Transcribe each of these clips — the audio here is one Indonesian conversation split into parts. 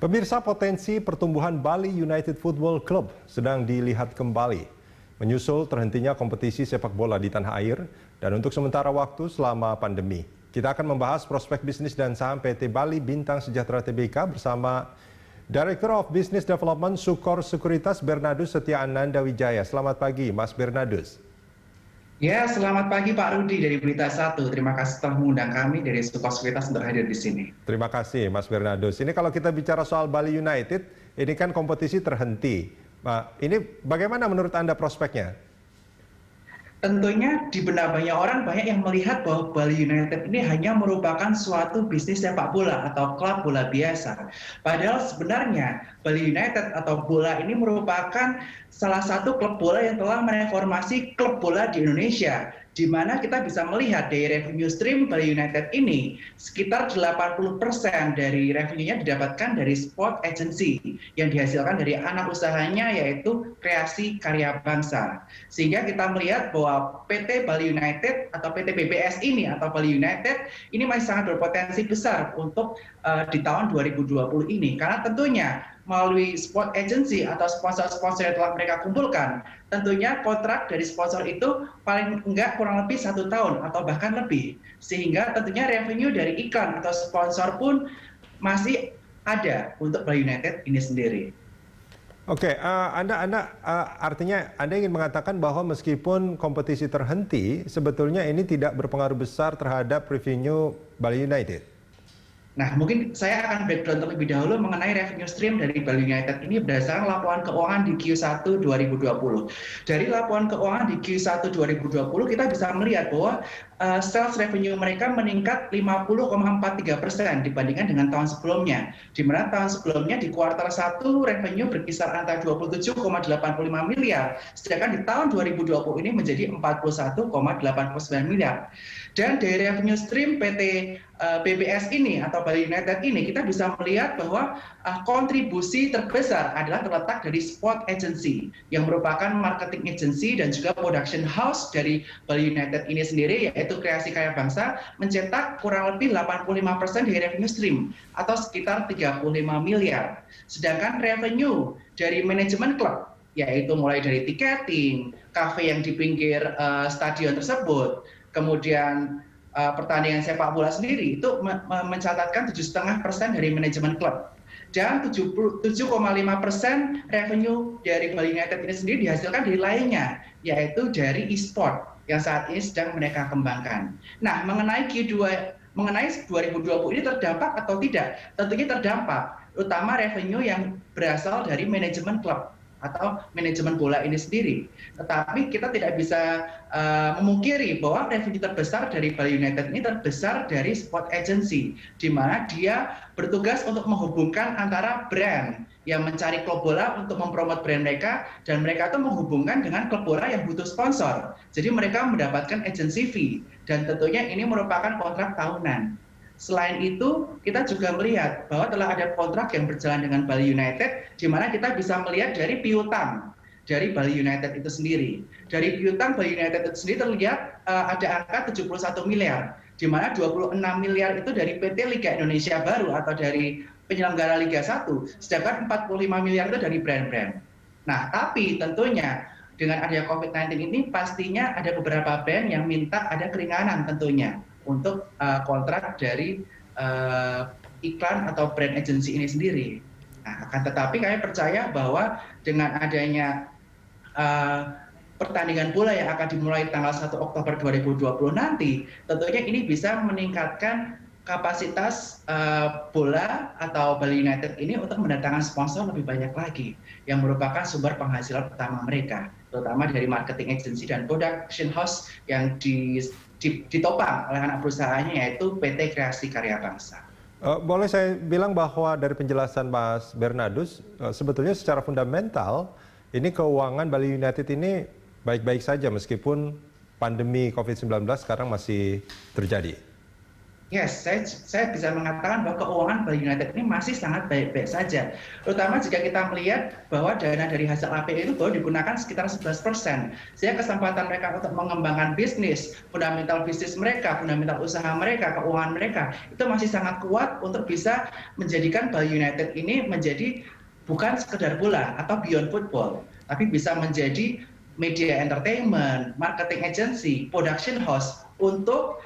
Pemirsa, potensi pertumbuhan Bali United Football Club sedang dilihat kembali. Menyusul terhentinya kompetisi sepak bola di tanah air dan untuk sementara waktu selama pandemi. Kita akan membahas prospek bisnis dan saham PT Bali Bintang Sejahtera Tbk bersama Director of Business Development Sukor Sekuritas Bernardus Setia Ananda Wijaya. Selamat pagi, Mas Bernardus. Ya, selamat pagi Pak Rudi dari Berita 1. Terima kasih telah mengundang kami dari Sukor Sekuritas untuk hadir di sini. Terima kasih, Mas Bernardus. Ini kalau kita bicara soal Bali United, ini kan kompetisi terhenti. Ini bagaimana menurut Anda prospeknya? Tentunya di benak banyak orang, banyak yang melihat bahwa Bali United ini hanya merupakan suatu bisnis sepak bola atau klub bola biasa. Padahal sebenarnya Bali United atau bola ini merupakan salah satu klub bola yang telah mereformasi klub bola di Indonesia, di mana kita bisa melihat dari revenue stream Bali United ini, sekitar 80% dari revenue-nya didapatkan dari sport agency yang dihasilkan dari anak usahanya, yaitu kreasi karya bangsa. Sehingga kita melihat bahwa PT Bali United atau PT BBS ini atau Bali United ini masih sangat berpotensi besar untuk di tahun 2020 ini. Karena tentunya melalui sport agency atau sponsor-sponsor yang telah mereka kumpulkan, tentunya kontrak dari sponsor itu paling enggak kurang lebih 1 tahun atau bahkan lebih. Sehingga tentunya revenue dari iklan atau sponsor pun masih ada untuk Bali United ini sendiri. Oke, artinya Anda ingin mengatakan bahwa meskipun kompetisi terhenti, sebetulnya ini tidak berpengaruh besar terhadap revenue Bali United? Nah, mungkin saya akan background terlebih dahulu mengenai revenue stream dari Bali United ini berdasarkan laporan keuangan di Q1 2020. Dari laporan keuangan di Q1 2020 kita bisa melihat bahwa sales revenue mereka meningkat 50,43% dibandingkan dengan tahun sebelumnya. Di mana tahun sebelumnya di kuartal 1 revenue berkisar antara 27,85 miliar, sedangkan di tahun 2020 ini menjadi 41,89 miliar. Dan dari revenue stream PT BBS ini atau Bali United ini kita bisa melihat bahwa kontribusi terbesar adalah terletak dari sport agency yang merupakan marketing agency dan juga production house dari Bali United ini sendiri, yaitu kreasi karya bangsa, mencetak kurang lebih 85% dari revenue stream atau sekitar 35 miliar. Sedangkan revenue dari manajemen klub, yaitu mulai dari tiketing, kafe yang di pinggir stadion tersebut, kemudian pertandingan sepak bola sendiri itu mencatatkan 7,5% dari manajemen klub. Dan 7,5% revenue dari Bali United ini sendiri dihasilkan dari lainnya, yaitu dari e-sport yang saat ini sedang mereka kembangkan. Nah, mengenai 2020 ini terdampak atau tidak? Tentunya terdampak, terutama revenue yang berasal dari manajemen klub atau manajemen bola ini sendiri. Tetapi kita tidak bisa memungkiri bahwa revenue terbesar dari Bali United ini terbesar dari sport agency, di mana dia bertugas untuk menghubungkan antara brand yang mencari klub bola untuk mempromot brand mereka, dan mereka itu menghubungkan dengan klub bola yang butuh sponsor. Jadi mereka mendapatkan agency fee, dan tentunya ini merupakan kontrak tahunan. Selain itu, kita juga melihat bahwa telah ada kontrak yang berjalan dengan Bali United, di mana kita bisa melihat dari piutang dari Bali United itu sendiri. Dari piutang Bali United itu sendiri terlihat ada angka 71 miliar, di mana 26 miliar itu dari PT Liga Indonesia Baru atau dari penyelenggara Liga 1, sedangkan 45 miliar itu dari brand-brand. Nah, tapi tentunya dengan adanya COVID-19 ini pastinya ada beberapa brand yang minta ada keringanan tentunya untuk kontrak dari iklan atau brand agency ini sendiri. Nah, akan tetapi kami percaya bahwa dengan adanya pertandingan bola yang akan dimulai tanggal 1 Oktober 2020 nanti, tentunya ini bisa meningkatkan kapasitas bola atau Bali United ini untuk mendatangkan sponsor lebih banyak lagi, yang merupakan sumber penghasilan utama mereka, terutama dari marketing agency dan production house yang ditopang oleh anak perusahaannya, yaitu PT Kreasi Karya Bangsa. Boleh saya bilang bahwa dari penjelasan Mas Bernardus, sebetulnya secara fundamental, ini keuangan Bali United ini baik-baik saja meskipun pandemi COVID-19 sekarang masih terjadi. Yes, saya bisa mengatakan bahwa keuangan Bali United ini masih sangat baik-baik saja. Terutama jika kita melihat bahwa dana dari hasil API itu baru digunakan sekitar 11%. Sehingga kesempatan mereka untuk mengembangkan bisnis, fundamental bisnis mereka, fundamental usaha mereka, keuangan mereka, itu masih sangat kuat untuk bisa menjadikan Bali United ini menjadi bukan sekedar bola atau beyond football, tapi bisa menjadi media entertainment, marketing agency, production house untuk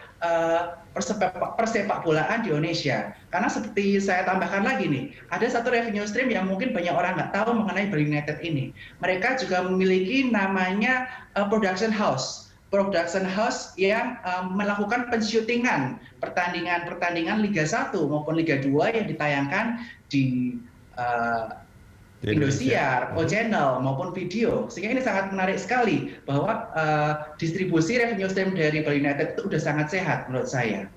persepak bolaan di Indonesia. Karena seperti saya tambahkan lagi nih, ada satu revenue stream yang mungkin banyak orang nggak tahu mengenai Bali United ini. Mereka juga memiliki namanya production house. Production house yang melakukan pensyutingan pertandingan Liga 1 maupun Liga 2 yang ditayangkan di Indosiar, O-Channel maupun video, sehingga ini sangat menarik sekali bahwa distribusi revenue stream dari Bali United itu sudah sangat sehat menurut saya.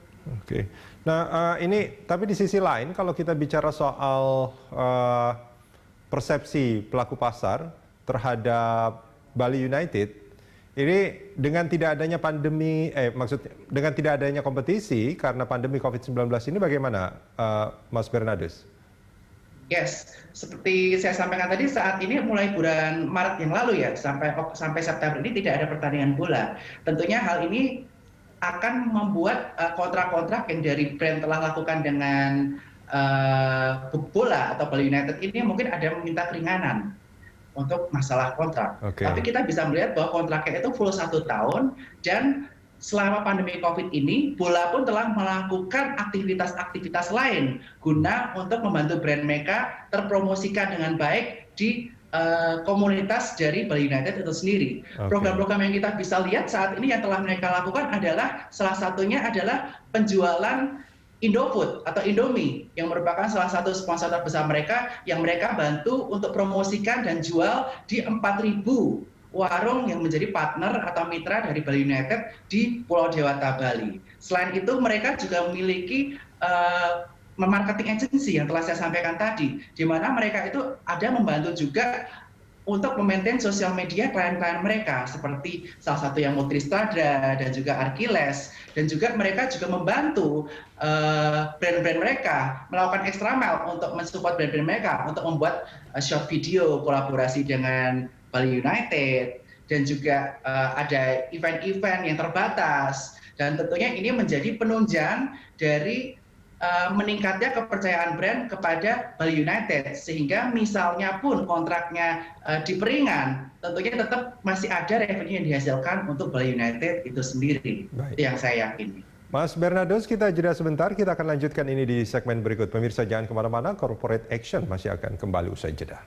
Oke, nah ini tapi di sisi lain kalau kita bicara soal persepsi pelaku pasar terhadap Bali United, ini dengan tidak adanya pandemi, maksudnya dengan tidak adanya kompetisi karena pandemi COVID-19 ini bagaimana, Mas Bernardus? Yes, seperti saya sampaikan tadi, saat ini mulai bulan Maret yang lalu ya, sampai September ini tidak ada pertandingan bola. Tentunya hal ini akan membuat kontrak-kontrak yang dari brand telah lakukan dengan bola atau Bali United ini mungkin ada meminta keringanan untuk masalah kontrak. Okay. Tapi kita bisa melihat bahwa kontraknya itu full 1 tahun, dan selama pandemi COVID ini, bola pun telah melakukan aktivitas-aktivitas lain guna untuk membantu brand mereka terpromosikan dengan baik di komunitas dari Bali United itu sendiri. Program-program yang kita bisa lihat saat ini yang telah mereka lakukan adalah, salah satunya adalah penjualan Indofood atau Indomie, yang merupakan salah satu sponsor terbesar mereka, yang mereka bantu untuk promosikan dan jual di 4.000 warung yang menjadi partner atau mitra dari Bali United di Pulau Dewata, Bali. Selain itu, mereka juga memiliki marketing agency yang telah saya sampaikan tadi, di mana mereka itu ada membantu juga untuk memaintain sosial media klien-klien mereka, seperti salah satu yang Multistrada dan juga Arkiles, dan juga mereka juga membantu brand-brand mereka melakukan extra mile untuk mensupport brand-brand mereka untuk membuat short video kolaborasi dengan Bali United, dan juga ada event-event yang terbatas, dan tentunya ini menjadi penunjang dari meningkatnya kepercayaan brand kepada Bali United, sehingga misalnya pun kontraknya diperingan, tentunya tetap masih ada revenue yang dihasilkan untuk Bali United itu sendiri. Baik. Itu yang saya yakini. Mas Bernardus, kita jeda sebentar, kita akan lanjutkan ini di segmen berikut. Pemirsa jangan kemana-mana, Corporate Action masih akan kembali usai jeda.